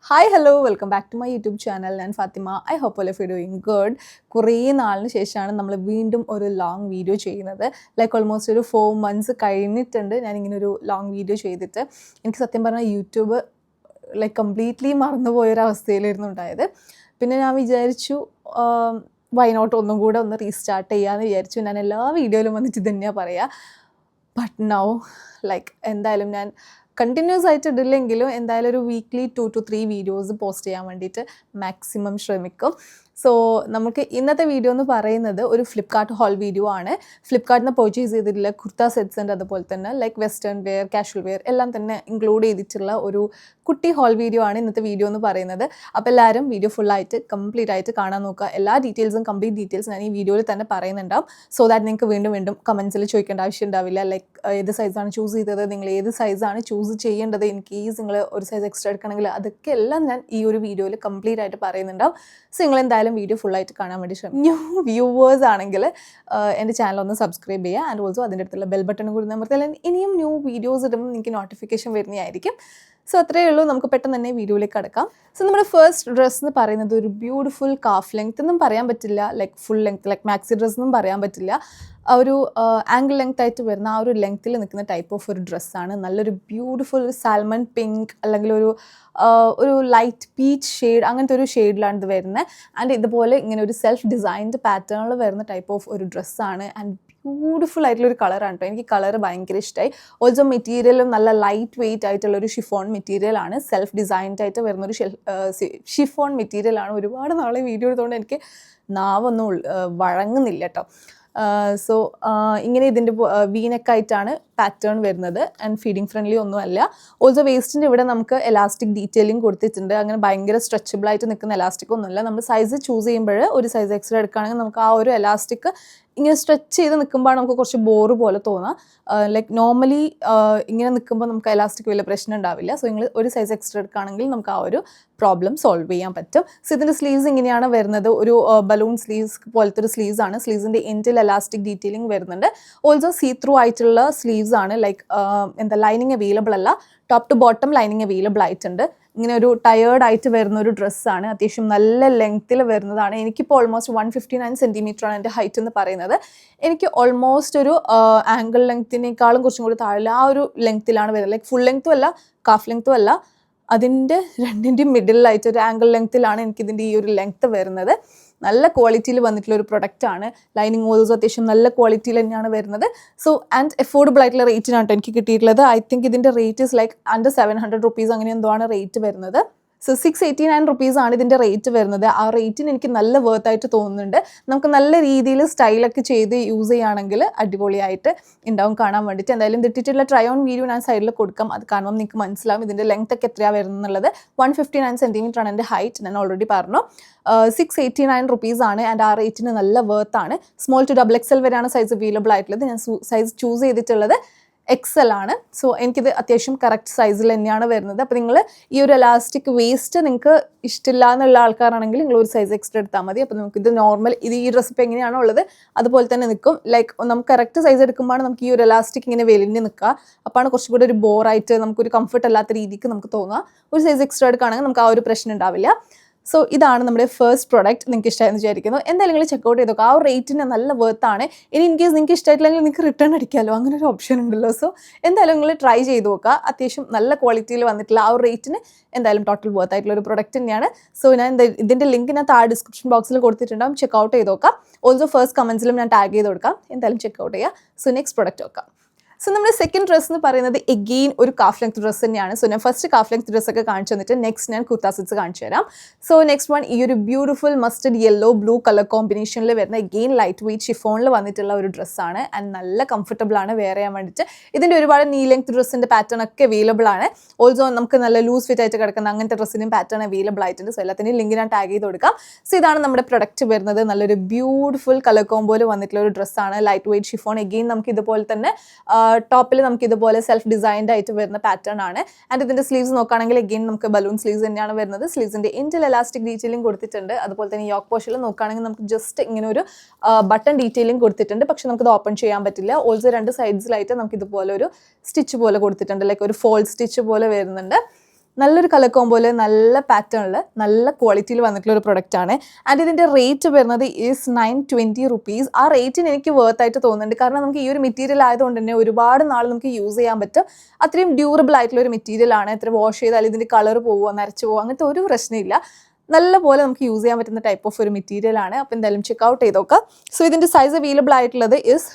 Hi hello welcome back to my YouTube channel. ഞാൻ Fathima. I hope all of you doing good. കുറേ നാളിന് ശേഷമാണ് നമ്മൾ വീണ്ടും ഒരു ലോങ് വീഡിയോ ചെയ്യുന്നത്. ലൈക്ക് ഓൾമോസ്റ്റ് ഒരു 4 months കഴിഞ്ഞിട്ടുണ്ട് ഞാനിങ്ങനെ ഒരു ലോങ് വീഡിയോ ചെയ്തിട്ട്. എനിക്ക് സത്യം പറഞ്ഞാൽ യൂട്യൂബ് ലൈക്ക് കംപ്ലീറ്റ്ലി മറന്നുപോയൊരവസ്ഥയിലായിരുന്നു ഉണ്ടായത്. പിന്നെ ഞാൻ വിചാരിച്ചു വൈനോട്ട് ഒന്നും കൂടെ ഒന്ന് റീസ്റ്റാർട്ട് ചെയ്യാമെന്ന് വിചാരിച്ചു. ഞാൻ എല്ലാ വീഡിയോയിലും വന്നിട്ട് ഇത് തന്നെയാണ് പറയുക. ബട്ട് നൗ ലൈക്ക് എന്തായാലും ഞാൻ കണ്ടിന്യൂസ് ആയിട്ട് ഇടില്ലെങ്കിലും എന്തായാലും ഒരു വീക്ക്ലി 2 to 3 വീഡിയോസ് പോസ്റ്റ് ചെയ്യാൻ വേണ്ടിയിട്ട് മാക്സിമം ശ്രമിക്കും. സോ നമുക്ക് ഇന്നത്തെ വീഡിയോ എന്ന് പറയുന്നത് ഒരു ഫ്ലിപ്കാർട്ട് ഹോൾ വീഡിയോ ആണ്. ഫ്ലിപ്കാർട്ടിൽ നിന്ന് പർച്ചേസ് ചെയ്തിട്ടുള്ള കുർത്ത സെറ്റ്സ് ഉണ്ട്, അതുപോലെ തന്നെ like western wear, casual wear എല്ലാം തന്നെ ഇൻക്ലൂഡ് ചെയ്തിട്ടുള്ള ഒരു കുട്ടി ഹോൾ വീഡിയോ ആണ് ഇന്നത്തെ വീഡിയോ എന്ന് പറയുന്നത്. അപ്പോൾ എല്ലാവരും വീഡിയോ ഫുള്ളായിട്ട് കംപ്ലീറ്റ് ആയിട്ട് കാണാൻ നോക്കുക. എല്ലാ ഡീറ്റെയിൽസും കംപ്ലീറ്റ് ഡീറ്റെയിൽസ് ഞാൻ ഈ വീഡിയോയിൽ തന്നെ പറയുന്നുണ്ടാവും. സോ ദാറ്റ് നിങ്ങൾക്ക് വീണ്ടും വീണ്ടും കമൻസിൽ ചോദിക്കേണ്ട ആവശ്യം ഉണ്ടാവില്ല. ലൈക്ക് ഏത് സൈസാണ് ചൂസ് ചെയ്തത്, നിങ്ങൾ ഏത് സൈസാണ് ചൂസ് ചെയ്യേണ്ടത്, ഇൻ കേസ് നിങ്ങൾ ഒരു സൈസ് എക്സ്ട്രാ എടുക്കണമെങ്കിൽ അതൊക്കെ എല്ലാം ഞാൻ ഈ ഒരു വീഡിയോയിൽ കംപ്ലീറ്റ് ആയിട്ട് പറയുന്നുണ്ടാവും. സോ നിങ്ങൾ എന്തായാലും വീഡിയോ ഫുള്ളായിട്ട് കാണാൻ വേണ്ടി ശ്രമിക്കും. ന്യൂ വ്യൂവേഴ്സ് ആണെങ്കിൽ എൻ്റെ ചാനൽ ഒന്ന് സബ്സ്ക്രൈബ് ചെയ്യുക. ആൻഡ് ഓൾസോ അതിൻ്റെ അടുത്തുള്ള ബെൽ ബട്ടൺ കൂടി അമർത്തിയാൽ ഇനിയും ന്യൂ വീഡിയോസ് ഇടുമ്പോൾ നിങ്ങൾക്ക് നോട്ടിഫിക്കേഷൻ വരുന്നതായിരിക്കും. സോ അത്രയേ ഉള്ളൂ, നമുക്ക് പെട്ടെന്ന് തന്നെ വീഡിയോയിലേക്ക് കടക്കാം. സോ നമ്മുടെ ഫസ്റ്റ് ഡ്രസ്സ് എന്ന് പറയുന്നത് ഒരു ബ്യൂട്ടിഫുൾ കാഫ് ലെങ്ത് എന്നും പറയാൻ പറ്റില്ല, like full length like maxi dress എന്നും പറയാൻ പറ്റില്ല. ആ ഒരു ആംഗിൾ ലെങ്ത് ആയിട്ട് വരുന്ന ആ ഒരു ലെങ്ത്തിൽ നിൽക്കുന്ന ടൈപ്പ് ഓഫ് ഒരു ഡ്രസ്സാണ്. നല്ലൊരു ബ്യൂട്ടിഫുൾ സാൽമൺ പിങ്ക് അല്ലെങ്കിൽ ഒരു ലൈറ്റ് പീച്ച് ഷെയ്ഡ്, അങ്ങനത്തെ ഒരു ഷെയ്ഡിലാണ് ഇത് വരുന്നത്. ആൻഡ് ഇതുപോലെ ഇങ്ങനെ ഒരു സെൽഫ് ഡിസൈൻഡ് പാറ്റേണിൽ വരുന്ന ടൈപ്പ് ഓഫ് ഒരു ഡ്രസ്സാണ്. ആൻഡ് ബ്യൂട്ടിഫുൾ ആയിട്ടുള്ളൊരു കളറാണ് കേട്ടോ. എനിക്ക് കളർ ഭയങ്കര ഇഷ്ടമായി. ഓൾസോ മെറ്റീരിയലും നല്ല ലൈറ്റ് വെയ്റ്റ് ആയിട്ടുള്ളൊരു ഷിഫോൺ മെറ്റീരിയലാണ്. സെൽഫ് ഡിസൈൻഡ് ആയിട്ട് വരുന്നൊരു ഷിഫോൺ മെറ്റീരിയലാണ്. ഒരുപാട് നാളെ വീഡിയോ എടുത്തുകൊണ്ട് എനിക്ക് നാവൊന്നും വഴങ്ങുന്നില്ല കേട്ടോ. സോ ഇങ്ങനെ ഇതിൻ്റെ വീനക്കായിട്ടാണ് പാറ്റേൺ വരുന്നത്. ആൻഡ് ഫീഡിങ് ഫ്രണ്ട്ലി ഒന്നുമല്ല. ഓൾസോ വേസ്റ്റിൻ്റെ ഇവിടെ നമുക്ക് എലാസ്റ്റിക് ഡീറ്റെയിലിംഗ് കൊടുത്തിട്ടുണ്ട്. അങ്ങനെ ഭയങ്കര സ്ട്രെച്ചബിൾ ആയിട്ട് നിൽക്കുന്ന എലാസ്റ്റിക് ഒന്നുമില്ല. നമ്മൾ സൈസ് ചൂസ് ചെയ്യുമ്പോൾ ഒരു സൈസ് എക്സ്ട്രാ എടുക്കുകയാണെങ്കിൽ നമുക്ക് ആ ഒരു എലാസ്റ്റിക് ഇങ്ങനെ സ്ട്രെച്ച് ചെയ്ത് നിൽക്കുമ്പോഴാണ് നമുക്ക് കുറച്ച് ബോറ് പോലെ തോന്നുക. ലൈക്ക് നോർമലി ഇങ്ങനെ നിൽക്കുമ്പോൾ നമുക്ക് എലാസ്റ്റിക് വലിയ പ്രശ്നം ഉണ്ടാവില്ല. സോ നിങ്ങൾ ഒരു സൈസ് എക്സ്ട്രാ എടുക്കുകയാണെങ്കിൽ നമുക്ക് ആ ഒരു പ്രോബ്ലം സോൾവ് ചെയ്യാൻ പറ്റും. സോ ഇതിൻ്റെ സ്ലീവ്സ് ഇങ്ങനെയാണ് വരുന്നത്. ഒരു ബലൂൺ സ്ലീവ്സ് പോലത്തെ ഒരു സ്ലീവ്സ് ആണ്. സ്ലീവ്സിൻ്റെ എൻഡിൽ എലാസ്റ്റിക് ഡീറ്റെയിലിംഗ് വരുന്നുണ്ട്. ഓൾസോ സീ ത്രൂ ആയിട്ടുള്ള സ്ലീവ്സ് ആണ്. ലൈക്ക് എന്താ ലൈനിങ് അവൈലബിൾ അല്ല, top to bottom lining available ആയിട്ടുണ്ട്. ഇങ്ങനെ ഒരു ടയേർഡ് ആയിട്ട് വരുന്ന ഒരു ഡ്രസ്സാണ്. അത്യാവശ്യം നല്ല ലെങ്ത്തിൽ വരുന്നതാണ്. എനിക്കിപ്പോൾ ഓൾമോസ്റ്റ് 159 cm എൻ്റെ ഹൈറ്റ് എന്ന് പറയുന്നത്. എനിക്ക് ഓൾമോസ്റ്റ് ഒരു ആംഗിൾ ലെങ്ത്തിനേക്കാളും കുറച്ചും കൂടി താഴെ ആ ഒരു ലെങ്ത്തിലാണ് വരുന്നത്. ലൈക്ക് ഫുൾ ലെങ്ത്തും അല്ല, കാഫ് ലെങ്ത്തും അല്ല, അതിൻ്റെ രണ്ടിൻ്റെയും മിഡിലായിട്ട് ഒരു ആംഗിൾ ലെങ്ത്തിലാണ് എനിക്കിതിൻ്റെ ഈ ഒരു ലെങ്ത്ത് വരുന്നത്. നല്ല ക്വാളിറ്റിയിൽ വന്നിട്ടുള്ള ഒരു പ്രൊഡക്റ്റാണ്. ലൈനിങ് ഓൾസോ അത്യാവശ്യം നല്ല ക്വാളിറ്റിയിൽ തന്നെയാണ് വരുന്നത്. സോ ആൻഡ് എഫോർഡബിൾ ആയിട്ടുള്ള റേറ്റിനാണ് എനിക്ക് കിട്ടിയിട്ടുള്ളത്. ഐ തിങ്ക് ഇതിൻ്റെ rate is like under 700 rupees അങ്ങനെ എന്തോ ആണ് റേറ്റ് വരുന്നത്. സോ 689 rupees ആണ് ഇതിൻ്റെ റേറ്റ് വരുന്നത്. ആ റേറ്റിന് എനിക്ക് നല്ല വർത്തായിട്ട് തോന്നുന്നുണ്ട്. നമുക്ക് നല്ല രീതിയിൽ സ്റ്റൈലൊക്കെ ചെയ്ത് യൂസ് ചെയ്യുകയാണെങ്കിൽ അടിപൊളിയായിട്ട് ഉണ്ടാവും കാണാൻ വേണ്ടിയിട്ട്. എന്തായാലും ഇതിട്ടിട്ടുള്ള ട്രൈ ഓൺ വീഡിയോ ഞാൻ സൈഡിൽ കൊടുക്കാം. അത് കാണുമ്പോൾ നിങ്ങൾക്ക് മനസ്സിലാവും ഇതിൻ്റെ ലെങ്ത് ഒക്കെ എത്രയാണ് വരുന്നത് എന്നുള്ളത്. 159 cm ആണ് എൻ്റെ ഹൈറ്റ്, ഞാൻ ഓൾറെഡി പറഞ്ഞു. 689 rupees ആണ്. ആൻഡ് ആ റേറ്റിന് നല്ല വർത്താണ്. സ്മോൾ ടു XXL വരെയാണ് സൈസ് അവൈലബിൾ ആയിട്ടുള്ളത്. ഞാൻ സൈസ് ചൂസ് ചെയ്തിട്ടുള്ളത് XL ആണ്. സോ എനിക്കിത് അത്യാവശ്യം കറക്റ്റ് സൈസിൽ തന്നെയാണ് വരുന്നത്. അപ്പോൾ നിങ്ങൾ ഈ ഒരു എലാസ്റ്റിക് വേസ്റ്റ് നിങ്ങൾക്ക് ഇഷ്ടമില്ല എന്നുള്ള ആൾക്കാരാണെങ്കിൽ നിങ്ങൾ ഒരു സൈസ് എക്സ്ട്രാ എടുത്താൽ മതി. അപ്പോൾ നമുക്കിത് നോർമൽ ഈ ഡ്രസ്സ് ഇപ്പോൾ എങ്ങനെയാണോ ഉള്ളത് അതുപോലെ തന്നെ നിൽക്കും. ലൈക്ക് നമുക്ക് കറക്റ്റ് സൈസ് എടുക്കുമ്പോൾ നമുക്ക് ഈ ഒരു എലാസ്റ്റിക് ഇങ്ങനെ വലിഞ്ഞ് നിൽക്കുക. അപ്പോഴാണ് കുറച്ചും കൂടി ഒരു ബോറായിട്ട് നമുക്കൊരു കംഫർട്ട് അല്ലാത്ത രീതിക്ക് നമുക്ക് തോന്നുക. ഒരു സൈസ് എക്സ്ട്രാ എടുക്കുകയാണെങ്കിൽ നമുക്ക് ആ ഒരു പ്രശ്നം ഉണ്ടാവില്ല. സോ ഇതാണ് നമ്മുടെ ഫസ്റ്റ് പ്രോഡക്റ്റ്. നിങ്ങൾക്ക് ഇഷ്ടമായെന്ന് വിചാരിക്കുന്നു. എന്തായാലും നിങ്ങൾ ചെക്കൗട്ട് ചെയ്തോക്കുക. ആ ഒരു റേറ്റിന് നല്ല വർത്താണ്. ഇനി ഇൻ കേസ് നിങ്ങൾക്ക് ഇഷ്ടമായിട്ടില്ലെങ്കിൽ നിങ്ങൾക്ക് റിട്ടേൺ അടിക്കാമല്ലോ, അങ്ങനെ ഒരു ഓപ്ഷൻ ഉണ്ടല്ലോ. സോ എന്തായാലും നിങ്ങൾ ട്രൈ ചെയ്ത് നോക്കുക. അത്യാവശ്യം നല്ല ക്വാളിറ്റിയിൽ വന്നിട്ടുള്ള ആ ഒരു റേറ്റിന് എന്തായാലും ടോട്ടൽ വർത്ത് ആയിട്ടുള്ള ഒരു പ്രൊഡക്റ്റ് തന്നെയാണ്. സോ ഞാൻ ഇതിൻ്റെ ലിങ്ക് ഞാൻ താഴെ ഡിസ്ക്രിപ്ഷൻ ബോക്സിൽ കൊടുത്തിട്ടുണ്ടാകും. ചെക്കൗട്ട് ചെയ്ത് നോക്കാം. ഓൾസോ ഫസ്റ്റ് കമൻസിലും ഞാൻ ടാഗ് ചെയ്ത് കൊടുക്കാം. എന്തായാലും ചെക്കൗട്ട് ചെയ്യുക. സോ നെക്സ്റ്റ് പ്രൊഡക്റ്റ് നോക്കാം. സോ നമ്മുടെ സെക്കൻഡ് ഡ്രസ്സ് എന്ന് പറയുന്നത് എഗെയിൻ ഒരു കാഫ് ലെങ്ത് ഡ്രസ്സ് തന്നെയാണ്. സോ ഞാൻ ഫസ്റ്റ് കാഫ് ലെങ്ത് ഡ്രസ്സൊക്കെ കാണിച്ചു തന്നിട്ട് നെക്സ്റ്റ് ഞാൻ കുർത്ത സെറ്റ്സ് കാണിച്ചു തരാം. സോ നെക്സ്റ്റ് വൺ ഈ ഒരു beautiful mustard yellow blue colour കോമ്പിനേഷനിൽ വരുന്ന എഗെയിൻ ലൈറ്റ് വെയ്റ്റ് ഷിഫോണിൽ വന്നിട്ടുള്ള ഒരു ഡ്രസ്സാണ്. ആൻഡ് നല്ല കംഫർട്ടബിൾ ആണ് വെയർ ചെയ്യാൻ വേണ്ടിയിട്ട്. ഇതിൻ്റെ ഒരുപാട് നീ ലെങ്ത് ഡ്രസ്സിൻ്റെ പാറ്റേൺ ഒക്കെ അവൈലബിൾ ആണ്. ഓൾസോ നമുക്ക് നല്ല ലൂസ് ഫിറ്റ് ആയിട്ട് കിടക്കുന്ന അങ്ങനത്തെ ഡ്രസ്സിനും പാറ്റേൺ അവൈലബിൾ ആയിട്ടുണ്ട്. സോ എല്ലാത്തിൻ്റെയും ലിങ്ക് ഞാൻ ടാഗ് ചെയ്ത് കൊടുക്കാം. സോ ഇതാണ് നമ്മുടെ പ്രൊഡക്റ്റ് വരുന്നത്. നല്ലൊരു ബ്യൂട്ടിഫുൾ കളർ കോമ്പോയിൽ വന്നിട്ടുള്ള ഒരു ഡ്രസ്സാണ്. Light weight chiffon. എഗെയിൻ നമുക്ക് ഇതുപോലെ തന്നെ ടോപ്പിൽ നമുക്ക് ഇതുപോലെ സെൽഫ് ഡിസൈൻഡ് ആയിട്ട് വരുന്ന പാറ്റേൺ ആണ്. ആൻഡ് ഇതിന്റെ സ്ലീവ്സ് നോക്കുകയാണെങ്കിൽ അഗെയിൻ നമുക്ക് ബലൂൺ സ്ലീവ്സ് തന്നെയാണ് വരുന്നത്. സ്ലീവ്സിന്റെ എൻഡിൽ എലാസ്റ്റിക് ഡീറ്റെയിലിംഗ് കൊടുത്തിട്ടുണ്ട്. അതുപോലെ തന്നെ യോക്ക് പോർഷനിൽ നോക്കുകയാണെങ്കിൽ നമുക്ക് ജസ്റ്റ് ഇങ്ങനെ ഒരു ബട്ടൺ ഡീറ്റെയിലിംഗ് കൊടുത്തിട്ടുണ്ട്. പക്ഷെ നമുക്കത് ഓപ്പൺ ചെയ്യാൻ പറ്റില്ല. ഓൾസോ രണ്ട് സൈഡ്സിലായിട്ട് നമുക്ക് ഇതുപോലെ ഒരു സ്റ്റിച്ച് പോലെ കൊടുത്തിട്ടുണ്ട്. ലൈക്ക് ഒരു ഫോൾ സ്റ്റിച്ച് പോലെ വരുന്നുണ്ട്. നല്ലൊരു കളർ കോമ്പോയിൽ നല്ല പാറ്റേണിൽ നല്ല ക്വാളിറ്റിയിൽ വന്നിട്ടുള്ള ഒരു പ്രൊഡക്റ്റ് ആണ്. ആൻഡ് ഇതിൻ്റെ റേറ്റ് വരുന്നത് ഈസ് 920 റുപ്പീസ്. ആ റേറ്റിന് എനിക്ക് വർത്ത് ആയിട്ട് തോന്നുന്നുണ്ട്. കാരണം നമുക്ക് ഈ ഒരു മെറ്റീരിയൽ ആയതുകൊണ്ട് തന്നെ ഒരുപാട് നാൾ നമുക്ക് യൂസ് ചെയ്യാൻ പറ്റും. അത്രയും ഡ്യൂറബിൾ ആയിട്ടുള്ള ഒരു മെറ്റീരിയൽ ആണ്. എത്ര വാഷ് ചെയ്താൽ ഇതിൻ്റെ കളർ പോവുക, നരച്ചു പോവുക, അങ്ങനത്തെ ഒരു പ്രശ്നമില്ല. നല്ല പോലെ നമുക്ക് യൂസ് ചെയ്യാൻ പറ്റുന്ന ടൈപ്പ് ഓഫ് ഒരു മെറ്റീരിയൽ ആണ്. അപ്പോൾ എന്തായാലും ചെക്കൗട്ട് ചെയ്ത് നോക്കാം. സോ ഇതിൻ്റെ സൈസ് അവൈലബിൾ ആയിട്ടുള്ളത് is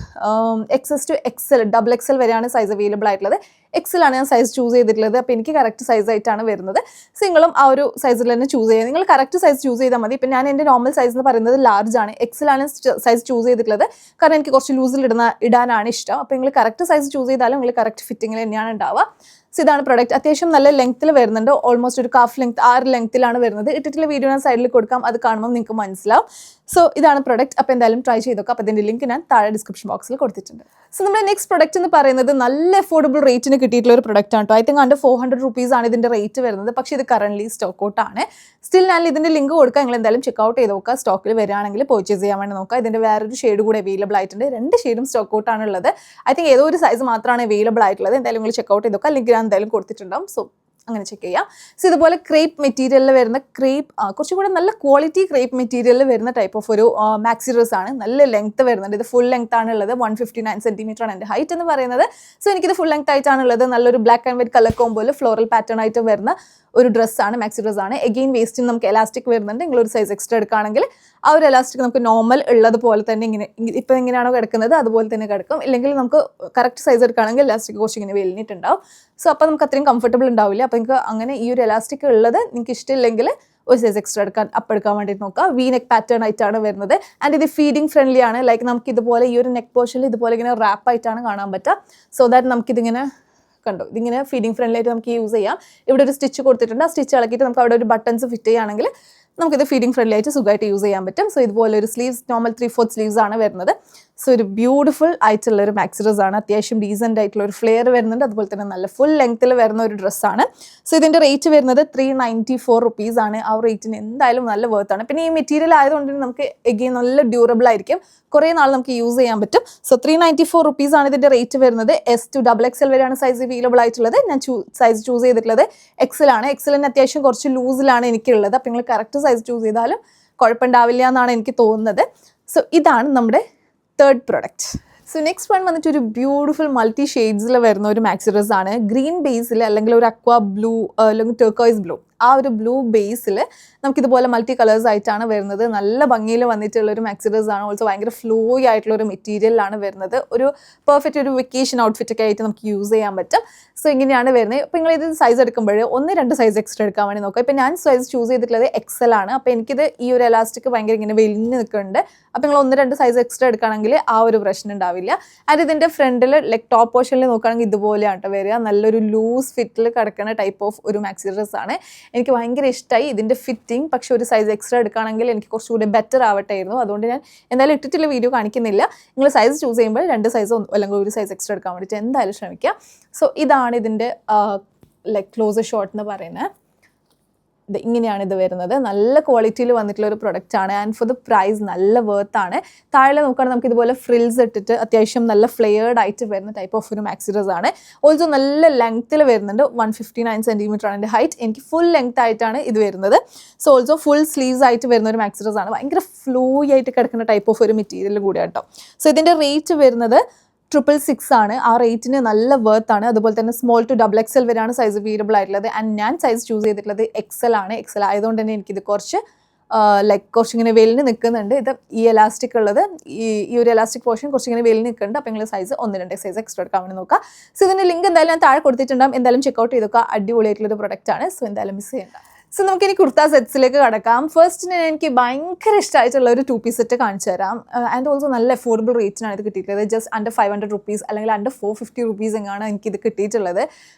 XS to XL, double XL വരെയാണ് സൈസ് അവൈലബിൾ ആയിട്ടുള്ളത്. XL ആണ് ഞാൻ സൈസ് ചൂസ് ചെയ്തിട്ടുള്ളത്. അപ്പോൾ എനിക്ക് കറക്റ്റ് സൈസ് ആയിട്ടാണ് വരുന്നത്. സോ നിങ്ങളും ആ ഒരു സൈസിൽ തന്നെ ചൂസ് ചെയ്യുക. നിങ്ങൾ കറക്റ്റ് സൈസ് ചൂസ് ചെയ്താൽ മതി. ഇപ്പം ഞാൻ എൻ്റെ നോർമൽ സൈസ് എന്ന് പറയുന്നത് ലാർജ് ആണ്. XL ആണ് സൈസ് ചൂസ് ചെയ്തിട്ടുള്ളത്. കാരണം എനിക്ക് കുറച്ച് ലൂസിൽ ഇടാനാണ് ഇഷ്ടം. അപ്പോൾ നിങ്ങൾ കറക്റ്റ് സൈസ് ചൂസ് ചെയ്താലും നിങ്ങൾ കറക്റ്റ് ഫിറ്റിങ്ങിൽ തന്നെയാണ് ഉണ്ടാവുക. സോ ഇതാണ് പ്രൊഡക്റ്റ്. അത്യാവശ്യം നല്ല ലെങ്ത്തിൽ വരുന്നുണ്ട്. ഓൾമോസ്റ്റ് ഒരു കാഫ് ലെങ്ത്, 6 ലെങ്ത്തിലാണ് വരുന്നത്. ഇട്ടിട്ടുള്ള വീഡിയോ ഞാൻ സൈഡിൽ കൊടുക്കാം. അത് കാണുമ്പോൾ നിങ്ങൾക്ക് മനസ്സിലാവും. സോ ഇതാണ് പ്രൊഡക്റ്റ്. അപ്പോൾ എന്തായാലും ട്രൈ ചെയ്ത് നോക്കാം. അപ്പോൾ ഇതിൻ്റെ ലിങ്ക് ഞാൻ താഴെ ഡിസ്ക്രിപ്ഷൻ ബോക്സിൽ കൊടുത്തിട്ടുണ്ട്. സോ നമ്മുടെ നെക്സ്റ്റ് പ്രൊഡക്റ്റ് എന്ന് പറയുന്നത് നല്ല അഫോർഡബിൾ റേറ്റിന് കിട്ടിയിട്ടുള്ള ഒരു പ്രൊഡക്റ്റ് ആണ് കേട്ടോ. ഐ തിങ്ക് അണ്ടർ 400 റുപ്പീസ് ആണ് ഇതിൻ്റെ റേറ്റ് വരുന്നത്. പക്ഷേ ഇത് കറൻറ്റ്ലി സ്റ്റോക്ക് ഔട്ട് ആണ്. സ്റ്റിൽ ഞാൻ ഇതിൻ്റെ ലിങ്ക് കൊടുക്കാം. നിങ്ങൾ എന്തായാലും ചെക്കൗട്ട് ചെയ്ത് നോക്കുക. സ്റ്റോക്കിൽ വരികയാണെങ്കിൽ പർച്ചേസ് ചെയ്യാൻ വേണ്ടി നോക്കുക. ഇതിൻ്റെ വേറൊരു ഷെയ്ഡ് കൂടെ അവൈലബിൾ ആയിട്ടുണ്ട്. 2 ഷെയ്ഡും സ്റ്റോക്ക് ഔട്ട് ആണുള്ളത്. ഐ തിങ്ക് ഏതോ ഒരു സൈസ് മാത്രമാണ് അവൈലബിൾ ആയിട്ടുള്ളത്. എന്തായാലും നിങ്ങൾ ചെക്കൗട്ട് ചെയ്ത് നോക്കുക. ലിങ്ക് ഞാൻ എന്തായാലും കൊടുത്തിട്ടുണ്ടാവും. സോ അങ്ങനെ ചെക്ക് ചെയ്യാം. സോ ഇതുപോലെ ക്രേപ്പ് മെറ്റീരിയലിൽ വരുന്ന കുറച്ചും കൂടെ നല്ല ക്വാളിറ്റി ക്രേപ്പ് മെറ്റീരിയലിൽ വരുന്ന ടൈപ്പ് ഓഫ് ഒരു മാക്സി ഡ്രസ് ആണ്. നല്ല ലെങ്ത് വരുന്നുണ്ട്. ഇത് ഫുൾ ലെങ്ത് ആണുള്ളത്. 159 സെൻറ്റിമീറ്റർ ആണ് എൻ്റെ ഹൈറ്റ് എന്ന് പറയുന്നത്. സോ എനിക്കിത് ഫുൾ ലെങ്ത് ആയിട്ടാണുള്ളത്. നല്ലൊരു ബ്ലാക്ക് ആൻഡ് വൈറ്റ് കളർ കോമ്പോയിൽ ഫ്ലോറൽ പാറ്റേൺ ആയിട്ട് വരുന്ന ഒരു ഡ്രസ്സാണ്, മാക്സി ഡ്രസ്സാണ്. എഗെയിൻ വേസ്റ്റിന് നമുക്ക് എലാസ്റ്റിക് വരുന്നുണ്ട്. നിങ്ങളൊരു സൈസ് എക്സ്ട്രാ എടുക്കുകയാണെങ്കിൽ ആ ഒരു എലാസ്റ്റിക് നമുക്ക് നോർമൽ ഉള്ളതുപോലെ തന്നെ ഇപ്പം എങ്ങനെയാണോ കിടക്കുന്നത് അതുപോലെ തന്നെ കിടക്കും. ഇല്ലെങ്കിൽ നമുക്ക് കറക്റ്റ് സൈസ് എടുക്കുകയാണെങ്കിൽ എലാസ്റ്റിക് കുറച്ച് ഇങ്ങനെ വലിഞ്ഞിട്ടുണ്ടാവും. സോ അപ്പോൾ നമുക്ക് അത്രയും കംഫർട്ടബിൾ ഉണ്ടാവില്ല. അപ്പോൾ നിങ്ങൾക്ക് അങ്ങനെ ഈ ഒരു എലാസ്റ്റിക് ഉള്ളത് നിങ്ങൾക്ക് ഇഷ്ടമില്ലെങ്കിൽ ഒരു സൈസ് എക്സ്ട്രാ എടുക്കാൻ വേണ്ടിയിട്ട് നോക്കുക. വി നെക്ക് പാറ്റേൺ ആയിട്ടാണ് വരുന്നത്. ആൻഡ് ഇത് ഫീഡിങ് ഫ്രണ്ട്ലി ആണ്. ലൈക്ക് നമുക്ക് ഇതുപോലെ ഈ ഒരു നെക്ക് പോർഷനിൽ ഇതുപോലെ ഇങ്ങനെ റാപ്പ് ആയിട്ടാണ് കാണാൻ പറ്റുക. സോ ദാറ്റ് നമുക്കിതിങ്ങനെ കണ്ടോ, ഇതിങ്ങനെ ഫീഡിങ് ഫ്രണ്ട്ലി ആയിട്ട് നമുക്ക് യൂസ് ചെയ്യാം. ഇവിടെ ഒരു സ്റ്റിച്ച് കൊടുത്തിട്ടുണ്ട്. ആ സ്റ്റിച്ച് ഇളക്കിയിട്ട് നമുക്ക് അവിടെ ഒരു ബട്ടൺസ് ഫിറ്റ് ചെയ്യുകയാണെങ്കിൽ നമുക്കിത് ഫീഡിങ് ഫ്രണ്ട്ലി ആയിട്ട് സുഖമായിട്ട് യൂസ് ചെയ്യാൻ പറ്റും. സോ ഇതുപോലെ ഒരു സ്ലീവ്സ്, നോർമൽ 3/4 സ്ലീവ്സ് ആണ് വരുന്നത്. സോ ഒരു ബ്യൂട്ടിഫുൾ ആയിട്ടുള്ള ഒരു മാക്സി ഡ്രസ് ആണ്. അത്യാവശ്യം ഡീസൻ്റ് ആയിട്ടുള്ള ഒരു ഫ്ലെയർ വരുന്നുണ്ട്. അതുപോലെ തന്നെ നല്ല ഫുൾ ലെങ്ത്തിൽ വരുന്ന ഒരു ഡ്രസ്സാണ്. സോ ഇതിൻ്റെ റേറ്റ് വരുന്നത് 394 റുപ്പീസ് ആണ്. ആ റേറ്റിന് എന്തായാലും നല്ല വർത്താണ്. പിന്നെ ഈ മെറ്റീരിയൽ ആയതുകൊണ്ട് നമുക്ക് എഗെയിൻ നല്ല ഡ്യൂറബിൾ ആയിരിക്കും. കുറേ നാൾ നമുക്ക് യൂസ് ചെയ്യാൻ പറ്റും. സോ 394 റുപ്പീസ് ആണ് ഇതിൻ്റെ റേറ്റ് വരുന്നത്. S to XXL വരെയാണ് സൈസ് അവൈലബിൾ ആയിട്ടുള്ളത്. ഞാൻ സൈസ് ചൂസ് ചെയ്തിട്ടുള്ളത് XL ആണ്. XLന് അത്യാവശ്യം കുറച്ച് ലൂസിലാണ് എനിക്കുള്ളത്. അപ്പോൾ നിങ്ങൾ കറക്റ്റ് സൈസ് ചൂസ് ചെയ്താലും കുഴപ്പമുണ്ടാവില്ല എന്നാണ് എനിക്ക് തോന്നുന്നത്. സോ ഇതാണ് നമ്മുടെ third product. So next one വന്നിട്ട് ഒരു ബ്യൂട്ടിഫുൾ മൾട്ടി ഷെയ്ഡ്സിൽ വരുന്ന ഒരു മാക്സി ഡ്രസ് ആണ്. ഗ്രീൻ ബേസിൽ അല്ലെങ്കിൽ ഒരു അക്വാ ബ്ലൂ അല്ലെങ്കിൽ ടർക്കോയ്സ് ബ്ലൂ, ആ ഒരു ബ്ലൂ ബേസിൽ നമുക്കിതുപോലെ മൾട്ടി കളേഴ്സ് ആയിട്ടാണ് വരുന്നത്. നല്ല ഭംഗിയിൽ വന്നിട്ടുള്ള ഒരു മാക്സി ഡ്രസ് ആണ്. ഓൾസോ ഭയങ്കര ഫ്ലോയി ആയിട്ടുള്ള ഒരു മെറ്റീരിയലാണ് വരുന്നത്. ഒരു പെർഫെക്റ്റ് ഒരു വെക്കേഷൻ ഔട്ട്ഫിറ്റൊക്കെ ആയിട്ട് നമുക്ക് യൂസ് ചെയ്യാൻ പറ്റും. സോ ഇങ്ങനെയാണ് വരുന്നത്. അപ്പോൾ നിങ്ങൾ ഇത് സൈസ് എടുക്കുമ്പോൾ 1-2 സൈസ് എക്സ്ട്രാ എടുക്കാൻ വേണ്ടി നോക്കുക. ഇപ്പോൾ ഞാൻ സൈസ് ചൂസ് ചെയ്തിട്ടുള്ളത് XL ആണ്. അപ്പോൾ എനിക്കിത് ഈ ഒരു എലാസ്റ്റിക് ഭയങ്കര ഇങ്ങനെ വലിഞ്ഞ് നിൽക്കുന്നുണ്ട്. അപ്പോൾ നിങ്ങൾ 1-2 സൈസ് എക്സ്ട്രാ എടുക്കുകയാണെങ്കിൽ ആ ഒരു പ്രശ്നം ഉണ്ടാവില്ല. ആൻഡ് ഇതിൻ്റെ ഫ്രണ്ടിൽ ലൈക്ക് ടോപ്പ് പോർഷനിൽ നോക്കുകയാണെങ്കിൽ ഇതുപോലെയാണ് കേട്ടോ വരിക. നല്ലൊരു ലൂസ് ഫിറ്റിൽ കിടക്കുന്ന ടൈപ്പ് ഓഫ് ഒരു മാക്സി ഡ്രസ് ആണ്. എനിക്ക് ഭയങ്കര ഇഷ്ടമായി ഇതിൻ്റെ ഫിറ്റിംഗ്. പക്ഷേ ഒരു സൈസ് എക്സ്ട്രാ എടുക്കുകയാണെങ്കിൽ എനിക്ക് കുറച്ചുകൂടി ബെറ്റർ ആവട്ടായിരുന്നു. അതുകൊണ്ട് ഞാൻ എന്തായാലും ഇട്ടിട്ടുള്ള വീഡിയോ കാണിക്കുന്നില്ല. നിങ്ങൾ സൈസ് ചൂസ് ചെയ്യുമ്പോൾ 2 സൈസ് അല്ലെങ്കിൽ ഒരു സൈസ് എക്സ്ട്രാ എടുക്കാൻ വേണ്ടിയിട്ട് എന്തായാലും ശ്രമിക്കുക. സോ ഇതാണ് ഇതിൻ്റെ ലൈക്ക് ക്ലോസർ ഷോട്ട് എന്ന് പറയുന്നത്. ഇങ്ങനെയാണ് ഇത് വരുന്നത്. നല്ല ക്വാളിറ്റിയിൽ വന്നിട്ടുള്ള ഒരു പ്രൊഡക്റ്റ് ആണ്. ആൻഡ് ഫോർ ദ പ്രൈസ് നല്ല വർത്താണ്. താഴെ നോക്കുകയാണെങ്കിൽ നമുക്ക് ഇതുപോലെ ഫ്രിൽസ് ഇട്ടിട്ട് അത്യാവശ്യം നല്ല ഫ്ലെയർഡ് ആയിട്ട് വരുന്ന ടൈപ്പ് ഓഫ് ഒരു മാക്സി ഡ്രസ് ആണ്. ഓൾസോ നല്ല ലെങ്ത്തിൽ വരുന്നുണ്ട്. 159 സെൻറ്റിമീറ്റർ ആണ് എൻ്റെ ഹൈറ്റ്. എനിക്ക് ഫുൾ ലെങ്ത് ആയിട്ടാണ് ഇത് വരുന്നത്. സോ ഓൾസോ ഫുൾ സ്ലീവ്സ് ആയിട്ട് വരുന്ന ഒരു മാക്സി ഡ്രസ് ആണ്. ഭയങ്കര ഫ്ലോയി ആയിട്ട് കിടക്കുന്ന ടൈപ്പ് ഓഫ് ഒരു മെറ്റീരിയൽ കൂടിയാണ് കേട്ടോ. സോ ഇതിൻ്റെ റേറ്റ് വരുന്നത് 666 ആണ്. ആ റേറ്റിന് നല്ല വർത്താണ്. അതുപോലെ തന്നെ സ്മോൾ ടു XXL വരെയാണ് സൈസ് അവൈലബിൾ ആയിട്ടുള്ളത്. ആൻഡ് ഞാൻ സൈസ് ചൂസ് ചെയ്തിട്ടുള്ളത് XL ആണ്. XL ആയതുകൊണ്ട് തന്നെ എനിക്കിത് കുറച്ച് കുറച്ചിങ്ങനെ വെലിന് നിൽക്കുന്നുണ്ട്. ഇത് ഈ എലാസ്റ്റിക് ഉള്ളത്, ഈ ഒരു എലാസ്റ്റിക് പോർഷൻ കുറച്ചിങ്ങനെ വെലിന് നിൽക്കുന്നുണ്ട്. അപ്പോൾ നിങ്ങൾ സൈസ് 1-2 സൈസ് എക്സ്ട്രാ എടുക്കാൻ വേണ്ടി നോക്കുക. സോ ഇതിൻ്റെ ലിങ്ക് എന്തായാലും ഞാൻ താഴെ കൊടുത്തിട്ടുണ്ടാകും. എന്തായാലും ചെക്കൗട്ട് ചെയ്തൊക്കെ അടിപൊളിയായിട്ടുള്ളൊരു പ്രൊഡക്റ്റ് ആണ്. സോ എന്തായാലും മിസ് ചെയ്യേണ്ട. സോ നമുക്കിനി കുർത്ത സെറ്റ്സിലേക്ക് കടക്കാം. ഫസ്റ്റ് എനിക്ക് ഭയങ്കര ഇഷ്ടമായിട്ടുള്ള ഒരു 2-piece സെറ്റ് കാണിച്ചു തരാം. ആൻഡ് ഓൾസോ നല്ല അഫോർഡബിൾ റേറ്റിനാണ് ഇത് കിട്ടിയിട്ടുള്ളത്. ജസ്റ്റ് അണ്ടർ 500 റുപ്പീസ് അല്ലെങ്കിൽ അണ്ടർ 450 റുപ്പീസ് എങ്ങാണ് എനിക്കിത് കിട്ടിയിട്ടുള്ളത്.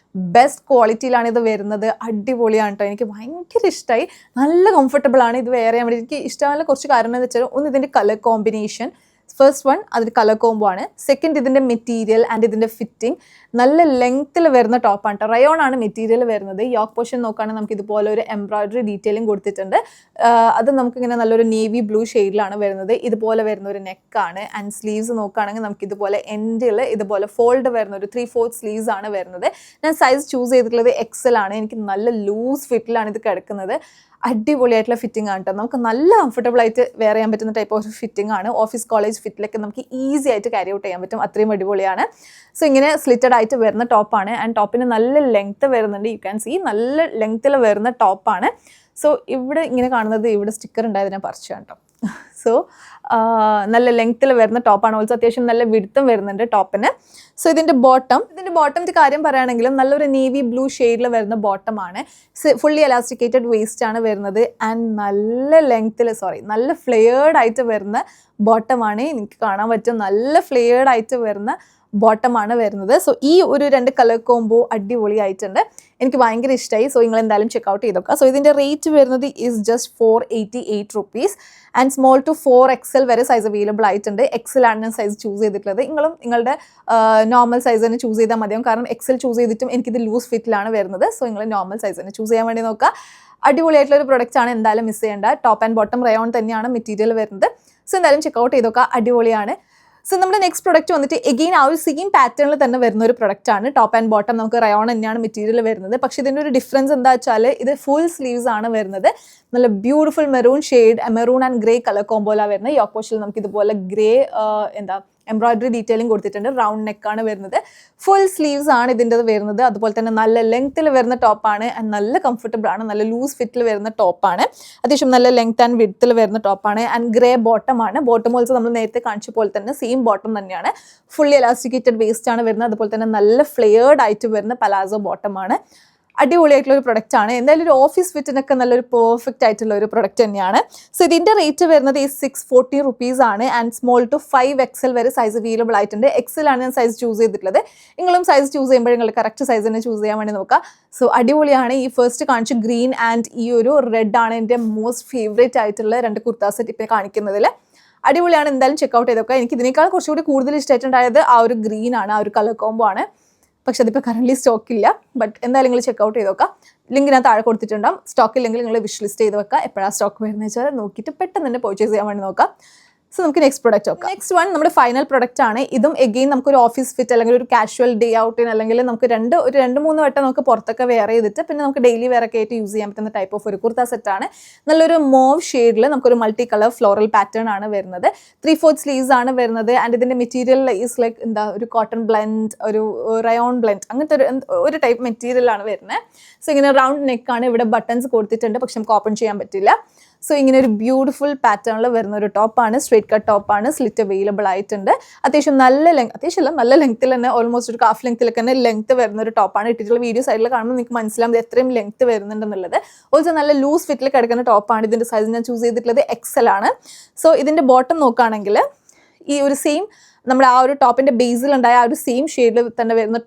ബെസ്റ്റ് ക്വാളിറ്റിയിലാണ് ഇത് വരുന്നത്. അടിപൊളിയാണ് കേട്ടോ. എനിക്ക് ഭയങ്കര ഇഷ്ടമായി. നല്ല കംഫർട്ടബിൾ ആണ് ഇത് വെയർ ചെയ്യാൻ വേണ്ടി. എനിക്ക് ഇഷ്ടമുള്ള കുറച്ച് കാരണം എന്ന് വെച്ചാൽ ഒന്ന് ഇതിൻ്റെ കളർ കോമ്പിനേഷൻ, ഫസ്റ്റ് വൺ അതിൽ കളർ കോംബോ ആണ്. സെക്കൻഡ് ഇതിൻ്റെ മെറ്റീരിയൽ ആൻഡ് ഇതിൻ്റെ ഫിറ്റിംഗ് നല്ല ലെങ്ത്തിൽ വരുന്ന ടോപ്പാണ് കേട്ടോ. റയോൺ ആണ് മെറ്റീരിയൽ വരുന്നത്. യോക്ക് പോർഷൻ നോക്കുകയാണെങ്കിൽ നമുക്ക് ഇതുപോലെ ഒരു എംബ്രോയിഡറി ഡീറ്റെയിലിംഗ് കൊടുത്തിട്ടുണ്ട്. അത് നമുക്കിങ്ങനെ നല്ലൊരു നേവി ബ്ലൂ ഷെയ്ഡിലാണ് വരുന്നത്. ഇതുപോലെ വരുന്ന ഒരു നെക്കാണ്. ആൻഡ് സ്ലീവ്സ് നോക്കുകയാണെങ്കിൽ നമുക്ക് ഇതുപോലെ എൻഡിൽ ഇതുപോലെ ഫോൾഡ് വരുന്ന ഒരു 3/4 സ്ലീവ്സ് ആണ് വരുന്നത്. ഞാൻ സൈസ് ചൂസ് ചെയ്തിട്ടുള്ളത് XL ആണ്. എനിക്ക് നല്ല ലൂസ് ഫിറ്റിലാണ് ഇത് കിടക്കുന്നത്. അടിപൊളിയായിട്ടുള്ള ഫിറ്റിംഗ് ആണ് കേട്ടോ. നമുക്ക് നല്ല കംഫർട്ടബിൾ ആയിട്ട് വെയർ ചെയ്യാൻ പറ്റുന്ന ടൈപ്പ് ഓഫ് ഫിറ്റിംഗ് ആണ്. ഓഫീസ് കോളേജ് ഫിറ്റിലൊക്കെ നമുക്ക് ഈസി ആയിട്ട് ക്യാരി ഔട്ട് ചെയ്യാൻ പറ്റും. അത്രയും അടിപൊളിയാണ്. സോ ഇങ്ങനെ സ്ലിറ്റഡ് ആയിട്ട് വരുന്ന ടോപ്പാണ്. ആൻഡ് ടോപ്പിന് നല്ല ലെങ്ത്ത് വരുന്നുണ്ട്. യു ക്യാൻ സീ നല്ല ലെങ്ത്തിൽ വരുന്ന ടോപ്പാണ്. സോ ഇവിടെ ഇങ്ങനെ കാണുന്നത് ഇവിടെ സ്റ്റിക്കർ ഉണ്ടായത് ഞാൻ പറിച്ചാണ് കേട്ടോ. സോ നല്ല ലെങ്ത്തിൽ വരുന്ന ടോപ്പാണ്. ഓൾസോ അത്യാവശ്യം നല്ല വിടുത്തും വരുന്നുണ്ട് ടോപ്പിന്. സോ ഇതിൻ്റെ ബോട്ടമിൻ്റെ കാര്യം പറയുകയാണെങ്കിലും നല്ലൊരു നേവി ബ്ലൂ ഷെയ്ഡിൽ വരുന്ന ബോട്ടമാണ്. ഫുള്ളി എലാസ്റ്റിക്കേറ്റഡ് വേസ്റ്റ് ആണ് വരുന്നത്. ആൻഡ് നല്ല ഫ്ലെയേർഡ് ആയിട്ട് വരുന്ന ബോട്ടമാണ്. എനിക്ക് കാണാൻ പറ്റും നല്ല ഫ്ലെയേർഡ് ആയിട്ട് വരുന്ന ബോട്ടമാണ് വരുന്നത്. സോ ഈ ഒരു 2 കളർ കോംബോ അടിപൊളിയായിട്ടുണ്ട്. എനിക്ക് ഭയങ്കര ഇഷ്ടമായി. സോ നിങ്ങൾ എന്തായാലും ചെക്കൗട്ട് ചെയ്തോക്കാം. സോ ഇതിൻ്റെ റേറ്റ് വരുന്നത് is just 488 rupees. And small to 4XL വരെ സൈസ് അവൈലബിൾ ആയിട്ടുണ്ട്. XL ആണ് ഞാൻ സൈസ് ചൂസ് ചെയ്തിട്ടുള്ളത്. നിങ്ങളും നിങ്ങളുടെ നോർമൽ സൈസ് തന്നെ ചൂസ് ചെയ്താൽ മതിയാവും. കാരണം XL ചൂസ് ചെയ്തിട്ടും എനിക്കിത് ലൂസ് ഫിറ്റിലാണ് വരുന്നത്. സോ നിങ്ങൾ നോർമൽ സൈസ് തന്നെ ചൂസ് ചെയ്യാൻ വേണ്ടി നോക്കുക. അടിപൊളിയായിട്ടുള്ളൊരു പ്രൊഡക്റ്റ് ആണ്. എന്തായാലും മിസ് ചെയ്യേണ്ട. ടോപ്പ് ആൻഡ് ബോട്ടം റയോൺ തന്നെയാണ് മെറ്റീരിയൽ വരുന്നത്. സോ എന്തായാലും ചെക്കൗട്ട് ചെയ്തോക്കുക. അടിപൊളിയാണ്. സോ നമ്മുടെ നെക്സ്റ്റ് പ്രൊഡക്റ്റ് വന്നിട്ട് എഗെയിൻ ആ ഒരു സെയിം പാറ്റേണിൽ തന്നെ വരുന്ന ഒരു പ്രൊഡക്റ്റ് ആണ്. ടോപ്പ് ആൻഡ് ബോട്ടം നമുക്ക് റയോൺ തന്നെയാണ് മെറ്റീരിയൽ വരുന്നത്. പക്ഷേ ഇതിൻ്റെ ഒരു ഡിഫറൻസ് എന്താ വെച്ചാൽ ഇത് ഫുൾ സ്ലീവ്സ് ആണ് വരുന്നത്. നല്ല beautiful maroon and grey colour കോംബോയിലാണ് വരുന്നത്. യോക്ക് പോർഷനിൽ നമുക്ക് ഇതുപോലെ ഗ്രേ എംബ്രോയിഡറി ഡീറ്റെയിലിംഗ് കൊടുത്തിട്ടുണ്ട്. റൗണ്ട് നെക്കാണ് വരുന്നത്. ഫുൾ സ്ലീവ്സ് ആണ് ഇതിൻ്റെ വരുന്നത്. അതുപോലെ തന്നെ നല്ല ലെങ്ത്തിൽ വരുന്ന ടോപ്പാണ്. ആൻഡ് നല്ല കംഫർട്ടബിൾ ആണ്. നല്ല ലൂസ് ഫിറ്റിൽ വരുന്ന ടോപ്പാണ്. അത്യാവശ്യം നല്ല ലെങ്ത് ആൻഡ് വിഡ്ത്തിൽ വരുന്ന ടോപ്പാണ്. ആൻഡ് ഗ്രേ ബോട്ടമാണ്. ബോട്ടം ഓൾസോ നമ്മൾ നേരത്തെ കാണിച്ച പോലെ തന്നെ സെയിം ബോട്ടം തന്നെയാണ്. ഫുള്ളി എലാസ്റ്റിക്കേറ്റഡ് വേസ്റ്റ് ആണ് വരുന്നത്. അതുപോലെ തന്നെ നല്ല ഫ്ലെയേർഡ് ആയിട്ട് വരുന്ന പലാസോ ബോട്ടമാണ്. അടിപൊളിയായിട്ടുള്ള ഒരു പ്രൊഡക്റ്റ് ആണ്. എന്തായാലും ഒരു ഓഫീസ് ഫിറ്റിനൊക്കെ നല്ലൊരു പെർഫെക്റ്റ് ആയിട്ടുള്ള ഒരു പ്രൊഡക്റ്റ് തന്നെയാണ്. സോ ഇതിൻ്റെ റേറ്റ് വരുന്നത് ഈ 640 റുപ്പീസ് ആണ്. ആൻഡ് സ്മോൾ ടു 5XL വരെ സൈസ് അവൈലബിൾ ആയിട്ടുണ്ട്. XL ആണ് ഞാൻ സൈസ് ചൂസ് ചെയ്തിട്ടുള്ളത്. നിങ്ങളും സൈസ് ചൂസ് ചെയ്യുമ്പോൾ നിങ്ങൾ കറക്റ്റ് സൈസ് തന്നെ ചൂസ് ചെയ്യാൻ വേണ്ടി നോക്കുക. സോ അടിപൊളിയാണ്. ഈ ഫസ്റ്റ് കാണിച്ച ഗ്രീൻ ആൻഡ് ഈ ഒരു റെഡ് ആണ് എൻ്റെ മോസ്റ്റ് ഫേവറേറ്റ് ആയിട്ടുള്ള 2 കുർത്താ സെറ്റ് ഇപ്പോൾ കാണിക്കുന്നതിൽ. അടിപൊളിയാണ്. എന്തായാലും ചെക്കൗട്ട് ചെയ്തൊക്കെ. എനിക്ക് ഇതിനേക്കാൾ കുറച്ചുകൂടി കൂടുതൽ ഇഷ്ടമായിട്ടുണ്ടായത് ആ ഒരു ഗ്രീൻ ആണ്. ആ ഒരു കളർ കോംബോ ആണ്. പക്ഷെ അതിപ്പോൾ കറൻ്റ്ലി സ്റ്റോക്കില്ല. ബട്ട് എന്തായാലും നിങ്ങൾ ചെക്കൗട്ട് ചെയ്ത് നോക്കാം. ലിങ്ക് ഞാൻ താഴെ കൊടുത്തിട്ടുണ്ടാവും. സ്റ്റോക്ക് ഇല്ലെങ്കിൽ നിങ്ങൾ വിഷ് ലിസ്റ്റ് ചെയ്ത് വെക്കുക. എപ്പോഴാണ് സ്റ്റോക്ക് വരുന്നത് വെച്ചാൽ നോക്കിയിട്ട് പെട്ടെന്ന് തന്നെ പർച്ചേസ് ചെയ്യാൻ വേണ്ടി നോക്കാം. സോ നമുക്ക് നെക്സ്റ്റ് പ്രൊഡക്റ്റ് നോക്കാം. നെക്സ്റ്റ് വൺ നമ്മുടെ ഫൈനൽ പ്രൊഡക്റ്റ് ആണ്. ഇതും എഗെയിൻ നമുക്കൊരു ഓഫീസ് ഫിറ്റ് അല്ലെങ്കിൽ ഒരു കാഷ്വൽ ഡേ ഔട്ടിന് അല്ലെങ്കിൽ നമുക്ക് 2-3 വട്ടം നമുക്ക് പുറത്തൊക്കെ വെയർ ചെയ്തിട്ട് പിന്നെ നമുക്ക് ഡെയിലി വെയർ ഒക്കെ ആയിട്ട് യൂസ് ചെയ്യാൻ പറ്റുന്ന ടൈപ്പ് ഓഫ് ഒരു കുർത്ത സെറ്റാണ്. നല്ലൊരു മോവ് ഷെയ്ഡിൽ നമുക്കൊരു മൾട്ടി കളർ ഫ്ലോറൽ പാറ്റേൺ ആണ് വരുന്നത്. 3/4 സ്ലീവ്സ് ആണ് വരുന്നത്. ആൻഡ് ഇതിൻ്റെ മെറ്റീരിയൽ ഈസ് ലൈക്ക് ഒരു കോട്ടൺ ബ്ലെൻഡ്, ഒരു റയോൺ ബ്ലെൻഡ്, അങ്ങനത്തെ ഒരു ടൈപ്പ് മെറ്റീരിയലാണ് വരുന്നത്. സോ ഇങ്ങനെ റൗണ്ട് നെക്കാണ്. ഇവിടെ ബട്ടൺസ് കൊടുത്തിട്ടുണ്ട്. പക്ഷെ നമുക്ക് ഓപ്പൺ ചെയ്യാൻ പറ്റില്ല. സോ ഇങ്ങനെ ഒരു ബ്യൂട്ടിഫുൾ പാറ്റേണിൽ വരുന്ന ഒരു ടോപ്പാണ്. സ്ട്രേറ്റ് കട്ട് ടോപ്പാണ്. സ്ലിറ്റ് അവൈലബിൾ ആയിട്ടുണ്ട്. അത്യാവശ്യം നല്ല ലെങ്ത്തിൽ തന്നെ ഓൾമോസ്റ്റ് ഒരു ഹാഫ് ലെങ്ത്തിലൊക്കെ തന്നെ ലെങ്ത്ത് വരുന്ന ഒരു ടോപ്പാണ്. ഇട്ടിട്ടുള്ള വീഡിയോ സൈഡിൽ കാണുമ്പോൾ നിങ്ങൾക്ക് മനസ്സിലാവും എത്രയും ലെങ്ത്ത് വരുന്നുണ്ടെന്നുള്ളത്. ഓൾസോ നല്ല ലൂസ് ഫിറ്റിൽ കിടക്കുന്ന ടോപ്പാണ്. ഇതിൻ്റെ സൈസ് ഞാൻ ചൂസ് ചെയ്തിട്ടുള്ളത് XL ആണ്. സോ ഇതിൻ്റെ ബോട്ടം നോക്കുകയാണെങ്കിൽ ഈ ഒരു സെയിം നമ്മുടെ ആ ഒരു ടോപ്പിൻ്റെ ബേസിലുണ്ടായ ആ ഒരു സെയിം ഷെയ്ഡിൽ തന്നെ വരുന്ന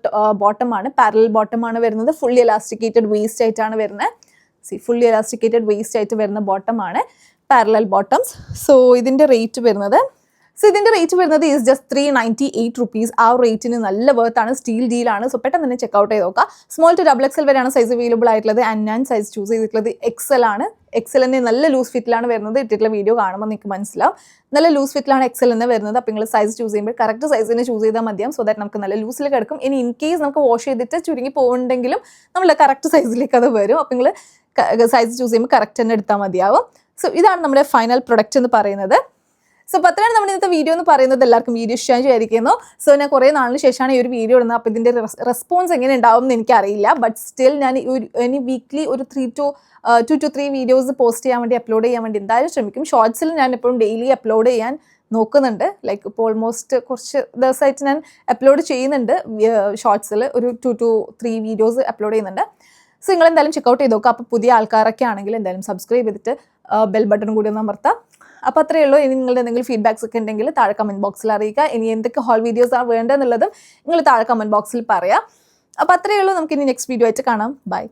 ബോട്ടമാണ്. പാരലൽ ബോട്ടമാണ് വരുന്നത്. ഫുള്ളി എലാസ്റ്റിക്കേറ്റഡ് വേസ്റ്റ് ആയിട്ടാണ് വരുന്നത്. ഫുള്ളി എലാസ്റ്റിക്കേറ്റഡ് വേസ്റ്റ് ആയിട്ട് വരുന്ന ബോട്ടമാണ്. Parallel bottoms. സോ ഇതിൻ്റെ റേറ്റ് വരുന്നത് ഈസ് ജസ്റ്റ് 398 റുപ്പീസ്. ആ റേറ്റിന് നല്ല വർത്താണ്. സ്റ്റീൽ ഡീലാണ്. സോ പെട്ടെന്ന് തന്നെ ചെക്കൗട്ട് ചെയ്ത് നോക്കാം. സ്മോൾ ടു XXL വരെയാണ് സൈസ് അവൈലബിൾ ആയിട്ടുള്ളത്. ആൻഡ് ഞാൻ സൈസ് ചൂസ് ചെയ്തിട്ടുള്ളത് XL ആണ്. XL തന്നെ നല്ല ലൂസ് ഫിറ്റിലാണ് വരുന്നത്. ഇട്ടിട്ടുള്ള വീഡിയോ കാണുമ്പോൾ നിങ്ങൾക്ക് മനസ്സിലാവും. നല്ല ലൂസ് ഫിറ്റിലാണ് XL എന്ന് വരുന്നത്. അപ്പോൾ നിങ്ങൾ സൈസ് ചൂസ് ചെയ്യുമ്പോൾ കറക്റ്റ് സൈസ് തന്നെ ചൂസ് ചെയ്താൽ മതിയാവും. സോ ദാറ്റ് നമുക്ക് നല്ല ലൂസിൽ കിടക്കും. ഇനി ഇൻ കേസ് നമുക്ക് വാഷ് ചെയ്തിട്ട് ചുരുങ്ങി പോകുന്നുണ്ടെങ്കിലും നമ്മൾ കറക്റ്റ് സൈസിലേക്ക് അത് വരും. അപ്പോൾ നിങ്ങൾ സൈസ് ചൂസ് ചെയ്യുമ്പോൾ കറക്റ്റ് തന്നെ എടുത്താൽ മതിയാവും. സോ ഇതാണ് നമ്മുടെ ഫൈനൽ പ്രൊഡക്റ്റ് എന്ന് പറയുന്നത്. സോ അപ്പോൾ അത്രയാണ് നമ്മുടെ ഇന്നത്തെ വീഡിയോ എന്ന് പറയുന്നത്. എല്ലാവർക്കും വീഡിയോ ഇഷ്ടമായി വിചാരിക്കുന്നു. സോ ഞാൻ കുറേ നാളിന് ശേഷമാണ് ഈ ഒരു വീഡിയോ ഇടുന്നത്. അപ്പോൾ ഇതിൻ്റെ റെസ്പോൺസ് എങ്ങനെ ഉണ്ടാവും എന്ന് എനിക്കറിയില്ല. ബട്ട് സ്റ്റിൽ ഞാൻ ഇനി വീക്ക്ലി ഒരു 2 to 3 വീഡിയോസ് പോസ്റ്റ് ചെയ്യാൻ വേണ്ടി അപ്ലോഡ് ചെയ്യാൻ വേണ്ടി എന്തായാലും ശ്രമിക്കും. ഷോർട്സിൽ ഞാൻ എപ്പോഴും ഡെയിലി അപ്ലോഡ് ചെയ്യാൻ നോക്കുന്നുണ്ട്. ലൈക്ക് ഇപ്പോൾ ഓൾമോസ്റ്റ് കുറച്ച് ദിവസമായിട്ട് ഞാൻ അപ്ലോഡ് ചെയ്യുന്നുണ്ട്. ഷോർട്സിൽ ഒരു 2 to 3 വീഡിയോസ് അപ്ലോഡ് ചെയ്യുന്നുണ്ട്. സോ നിങ്ങൾ എന്തായാലും ചെക്കൗട്ട് ചെയ്ത് നോക്കുക. അപ്പോൾ പുതിയ ആൾക്കാരൊക്കെ ആണെങ്കിൽ എന്തായാലും സബ്സ്ക്രൈബ് ചെയ്തിട്ട് ബെൽ ബട്ടൺ കൂടി ഒന്ന് അമർത്താം. അപ്പോൾ അത്രയേ ഉള്ളൂ. ഇനി നിങ്ങളുടെ എന്തെങ്കിലും ഫീഡ്ബാക്സ് ഒക്കെ ഉണ്ടെങ്കിൽ താഴെ കമൻറ്റ് ബോക്സിൽ അറിയിക്കുക. ഇനി എന്തൊക്കെ ഹോൾ വീഡിയോസാണ് വേണ്ടതെന്നുള്ളതും നിങ്ങൾ താഴെ കമൻറ്റ് ബോക്സിൽ പറയാം. അപ്പോൾ അത്രയേ ഉള്ളൂ. നമുക്ക് ഇനി നെക്സ്റ്റ് വീഡിയോ ആയിട്ട് കാണാം. ബൈ.